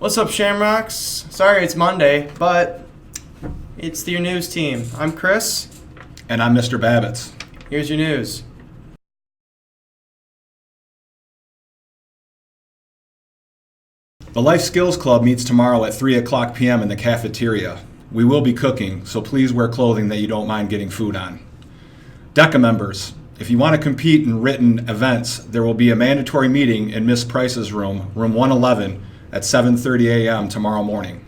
What's up, Shamrocks? Sorry it's Monday, but it's your news team. I'm Chris. And I'm Mr. Babbitts. Here's your news. The Life Skills Club meets tomorrow at 3 o'clock p.m. in the cafeteria. We will be cooking, so please wear clothing that you don't mind getting food on. DECA members, if you want to compete in written events, there will be a mandatory meeting in Miss Price's room 111, at 7:30 a.m. tomorrow morning.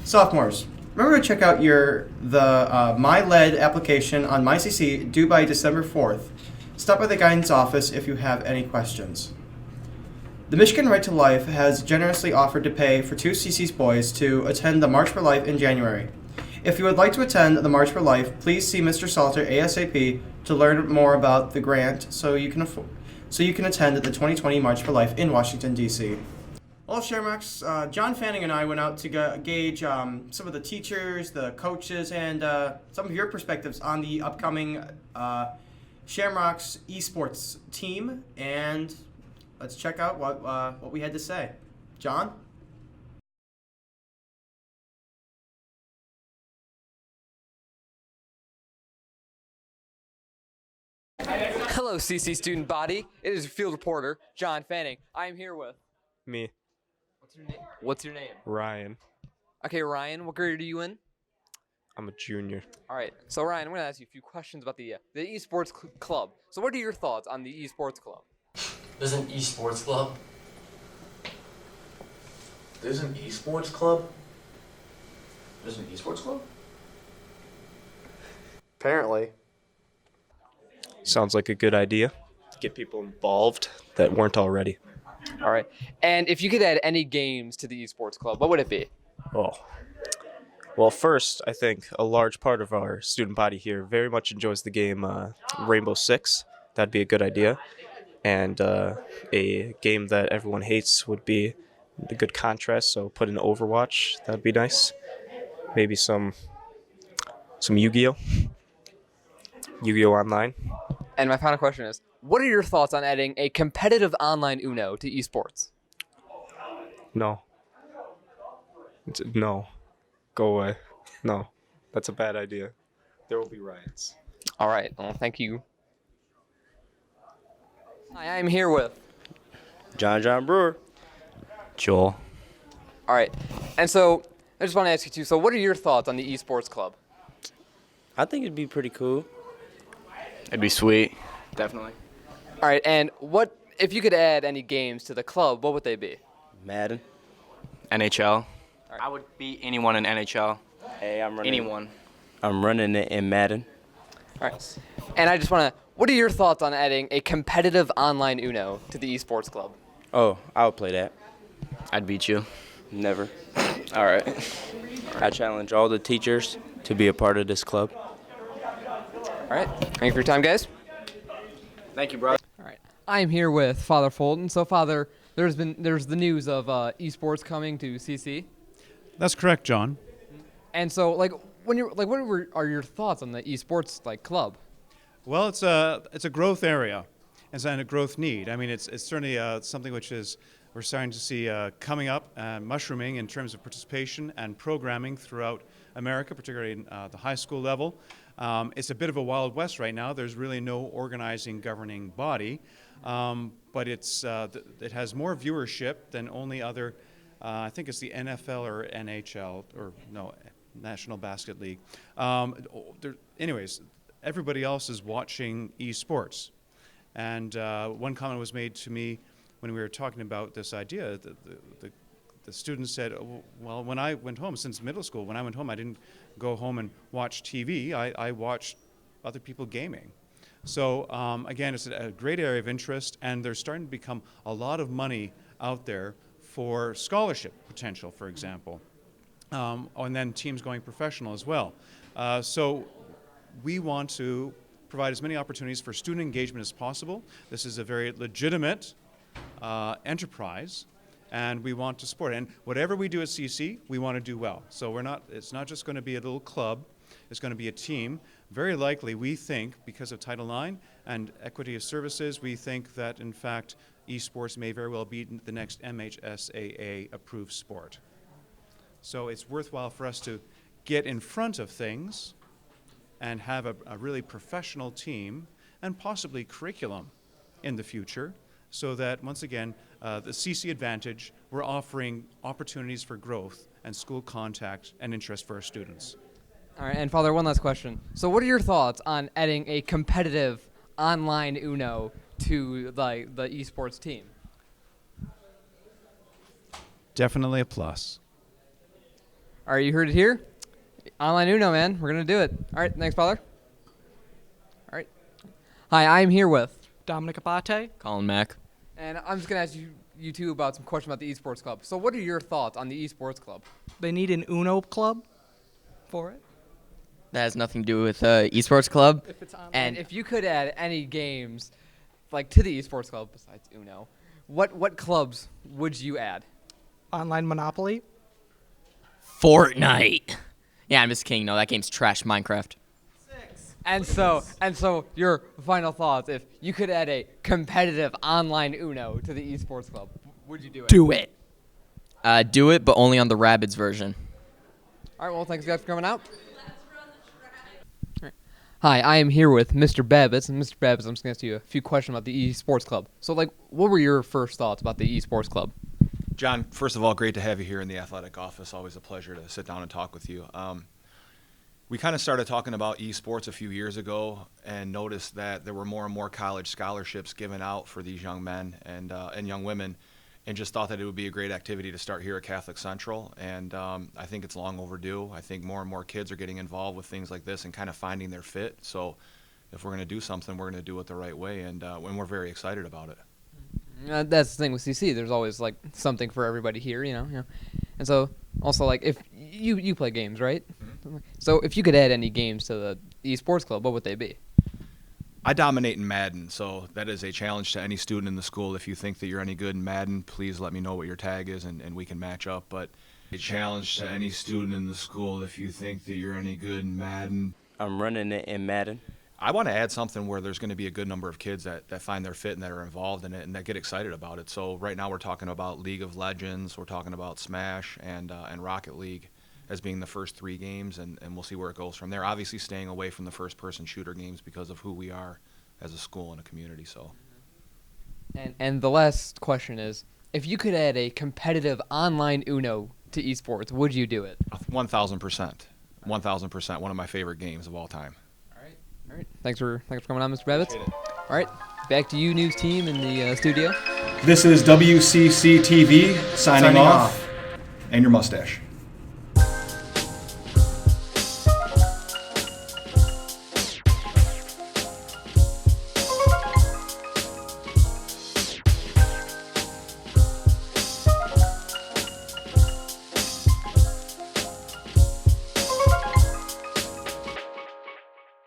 Sophomores, remember to check out the MyLED application on MyCC due by December 4th. Stop by the guidance office if you have any questions. The Michigan Right to Life has generously offered to pay for two CC's boys to attend the March for Life in January. If you would like to attend the March for Life, please see Mr. Salter ASAP to learn more about the grant so you can attend the 2020 March for Life in Washington, D.C. Well, Shamrocks, John Fanning and I went out to gauge some of the teachers, the coaches, and some of your perspectives on the upcoming Shamrocks esports team. And let's check out what we had to say. John? Hello, CC student body. It is your field reporter, John Fanning. I am here with... Me, What's your name? Ryan. Okay, Ryan, what grade are you in? I'm a junior. All right, so Ryan, I'm going to ask you a few questions about the esports club. So what are your thoughts on the esports club? There's an esports club. There's an esports club? There's an esports club? Apparently. Sounds like a good idea. Get people involved that weren't already. All right, and if you could add any games to the esports club, what would it be? Oh. Well, first, I think a large part of our student body here very much enjoys the game Rainbow Six. That'd be a good idea. And a game that everyone hates would be a good contrast, so put in Overwatch. That'd be nice. Maybe some Yu-Gi-Oh! Yu-Gi-Oh! Online. And my final question is, what are your thoughts on adding a competitive online Uno to esports? No. No. Go away. No. That's a bad idea. There will be riots. All right, well, thank you. Hi, I'm here with... John Brewer. Joel. All right, and so I just want to ask you too, so what are your thoughts on the esports club? I think it'd be pretty cool. It'd be sweet. Definitely. All right, and what if you could add any games to the club, what would they be? Madden. NHL. Right. I would beat anyone in NHL. Hey, I'm running. Anyone. I'm running it in Madden. All right, and I just want to, what are your thoughts on adding a competitive online Uno to the esports club? Oh, I would play that. I'd beat you. Never. All right. I challenge all the teachers to be a part of this club. All right, thank you for your time, guys. Thank you, brother. All right, I'm here with Father Fulton. So, Father, there's the news of esports coming to CC, That's correct, John. and so what are your thoughts on the esports club? Well, it's a growth area, and a growth need. I mean, it's certainly something which we're starting to see coming up and mushrooming in terms of participation and programming throughout America, particularly in the high school level. It's a bit of a wild west right now. There's really no organizing, governing body, but it has more viewership than only other. I think it's the NFL or NHL or no, National Basket League. Anyways, everybody else is watching esports, and one comment was made to me when we were talking about this idea. The students said, "Oh, well, when I went home, since middle school, when I went home, I didn't go home and watch TV. I watched other people gaming." So again, it's a great area of interest, and there's starting to become a lot of money out there for scholarship potential, for example, and then teams going professional as well. So we want to provide as many opportunities for student engagement as possible. This is a very legitimate enterprise, and we want to support it. And whatever we do at CC, we want to do well. So it's not just going to be a little club. is going to be a team. Very likely, we think, because of Title IX and equity of services, we think that, in fact, esports may very well be the next MHSAA approved sport. So it's worthwhile for us to get in front of things and have a really professional team and possibly curriculum in the future, so that, once again, the CC Advantage, we're offering opportunities for growth and school contact and interest for our students. All right, and Father, one last question. So what are your thoughts on adding a competitive online Uno to the esports team? Definitely a plus. All right, you heard it here. Online Uno, man. We're going to do it. All right, thanks, Father. All right. Hi, I'm here with. Dominic Abate. Colin Mack. And I'm just going to ask you two about some questions about the esports club. So what are your thoughts on the esports club? They need an Uno club for it. That has nothing to do with esports club. If it's online. And if you could add any games like to the esports club besides Uno, what clubs would you add? Online Monopoly. Fortnite. Yeah, I'm just kidding. No, that game's trash. Minecraft. And so your final thoughts, if you could add a competitive online Uno to the esports club, would you do it? Do it. Do it, but only on the Rabbids version. All right, well, thanks guys for coming out. All right. Hi, I am here with Mr. Babbitts, and Mr. Babbitts, I'm just going to ask you a few questions about the esports club. So, what were your first thoughts about the esports club? John, first of all, great to have you here in the athletic office. Always a pleasure to sit down and talk with you. We kind of started talking about esports a few years ago and noticed that there were more and more college scholarships given out for these young men and young women, and just thought that it would be a great activity to start here at Catholic Central. And I think it's long overdue. I think more and more kids are getting involved with things like this and kind of finding their fit. So if we're going to do something, we're going to do it the right way, and we're very excited about it. That's the thing with CC. There's always something for everybody here, you know. And so also if you play games, right? Mm-hmm. So if you could add any games to the esports club, what would they be? I dominate in Madden, so that is a challenge to any student in the school. If you think that you're any good in Madden, please let me know what your tag is, and we can match up. But a challenge to any student in the school if you think that you're any good in Madden. I'm running it in Madden. I want to add something where there's going to be a good number of kids that find their fit and that are involved in it and that get excited about it. So right now we're talking about League of Legends, we're talking about Smash and Rocket League as being the first 3 games, and we'll see where it goes from there. Obviously staying away from the first-person shooter games because of who we are as a school and a community. So. And the last question is, if you could add a competitive online Uno to esports, would you do it? 1,000%. 1,000%. One of my favorite games of all time. All right. Thanks for coming on, Mr. Babbitts. All right. Back to you, news team, in the studio. This is WCC TV signing off. And your mustache.